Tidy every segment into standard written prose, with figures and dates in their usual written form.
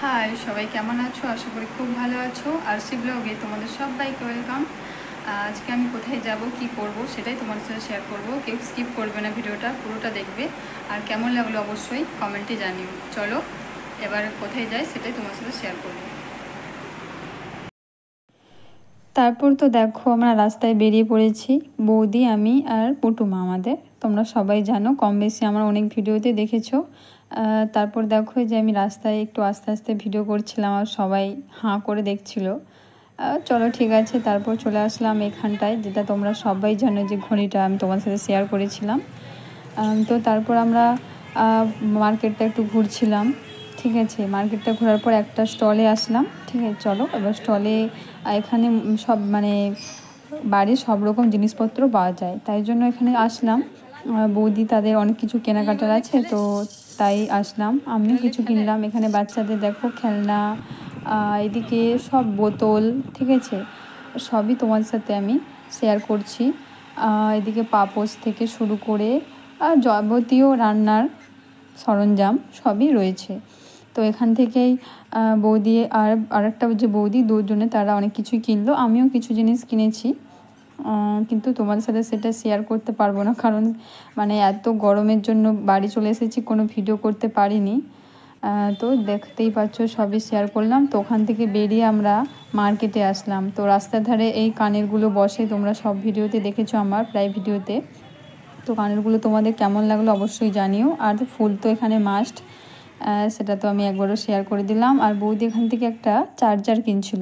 High সবাই, কেমন আছো? আশা করি খুব ভালো আছো। আরসি ব্লগে তোমাদের সবাইকে ওয়েলকাম। আজকে আমি কোথায় যাব, কি করব, সেটাই তোমাদের সাথে শেয়ার করব। কেউ স্কিপ করবে না, ভিডিওটা পুরোটা দেখবে। আর কেমন লাগলো অবশ্যই কমেন্টে জানিও। চলো এবার কোথায় যাই সেটাই তোমার সাথে শেয়ার করব। তারপর তো দেখো আমরা রাস্তায় বেরিয়ে পড়েছি, বৌদি, আমি আর পুটুমা। আমাদের তোমরা সবাই জানো, কম বেশি আমার অনেক ভিডিওতে দেখেছো। তারপর দেখো যে আমি রাস্তায় একটু আস্তে আস্তে ভিডিও করছিলাম আর সবাই হাঁ করে দেখছিল। চলো ঠিক আছে, তারপর চলে আসলাম এখানটায়, যেটা তোমরা সবাই জানো যে ঘড়িটা আমি তোমার সাথে শেয়ার করেছিলাম। তো তারপর আমরা মার্কেটটা একটু ঘুরছিলাম। ঠিক আছে, মার্কেটটা ঘোরার পর একটা স্টলে আসলাম। ঠিক আছে, চলো এবার স্টলে এখানে সব মানে বাড়ির সব রকম জিনিসপত্র পাওয়া যায়, তাই জন্য এখানে আসলাম। বৌদি তাদের অনেক কিছু কেনাকাটার আছে, তো তাই আসলাম। আমিও কিছু কিনলাম। এখানে বাচ্চাদের দেখো খেলনা, এদিকে সব বোতল, ঠিক আছে, সবই তোমার সাথে আমি শেয়ার করছি। এদিকে পাপোশ থেকে শুরু করে যাবতীয় রান্নার সরঞ্জাম সবই রয়েছে। তো এখান থেকেই বৌদি আর একটা যে বৌদি, দুজনে তারা অনেক কিছুই কিনলো। আমিও কিছু জিনিস কিনেছি, কিন্তু তোমাদের সাথে সেটা শেয়ার করতে পারবো না, কারণ মানে এত গরমের জন্য বাড়ি চলে এসেছি, কোনো ভিডিও করতে পারিনি। তো দেখতেই পাচ্ছ সবই শেয়ার করলাম। তো ওখান থেকে বেরিয়ে আমরা মার্কেটে আসলাম। তো রাস্তার ধারে এই কানেরগুলো বসে, তোমরা সব ভিডিওতে দেখেছো, আমার প্রায় ভিডিওতে। তো কানেরগুলো তোমাদের কেমন লাগলো অবশ্যই জানিও। আর ফুল তো এখানে মাস্ট, সেটা তো আমি একবারও শেয়ার করে দিলাম। আর বৌদি এখান থেকে একটা চার্জার কিনছিল,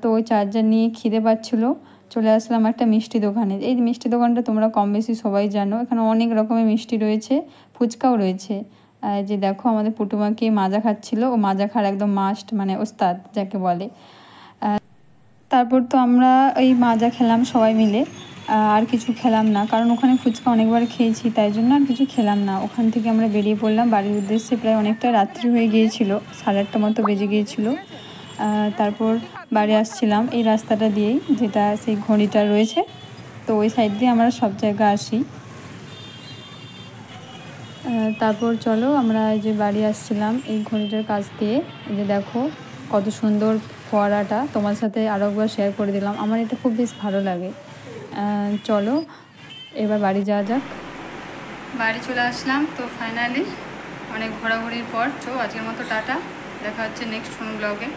তো ওই চার্জার নিয়ে খিদে পাচ্ছিলো। চলে আসলাম একটা মিষ্টি দোকানে। এই মিষ্টি দোকানটা তোমরা কম বেশি সবাই জানো, এখানে অনেক রকমের মিষ্টি রয়েছে, ফুচকাও রয়েছে। যে দেখো আমাদের পুটুমাকে মাজা খাচ্ছিল, ও মাজা খাওয়ার একদম মাস্ট, মানে ওস্তাদ যাকে বলে। তারপর তো আমরা এই মাজা খেলাম সবাই মিলে, আর কিছু খেলাম না, কারণ ওখানে ফুচকা অনেকবার খেয়েছি, তাই জন্য আর কিছু খেলাম না। ওখান থেকে আমরা বেরিয়ে পড়লাম বাড়ির উদ্দেশ্যে। প্রায় অনেকটা রাত্রি হয়ে গিয়েছিল, 8:30 মতো বেজে গিয়েছিল। তারপর বাড়ি আসছিলাম এই রাস্তাটা দিয়েই, যেটা সেই ঘড়িটা রয়েছে, তো ওই সাইড দিয়ে আমরা সব জায়গা আসি। তারপর চলো আমরা এই যে বাড়ি আসছিলাম এই ঘড়িটার কাছ দিয়ে, এই যে দেখো কত সুন্দর ফোয়ারাটা, তোমার সাথে আরও একবার শেয়ার করে দিলাম। আমার এটা খুব বেশ ভালো লাগে। চলো এবার বাড়ি যাওয়া যাক। বাড়ি চলে আসলাম তো ফাইনালি, অনেক ঘোরাঘুরির পর। আজকের মতো টাটা, দেখা হচ্ছে নেক্সট কোনো ব্লগে।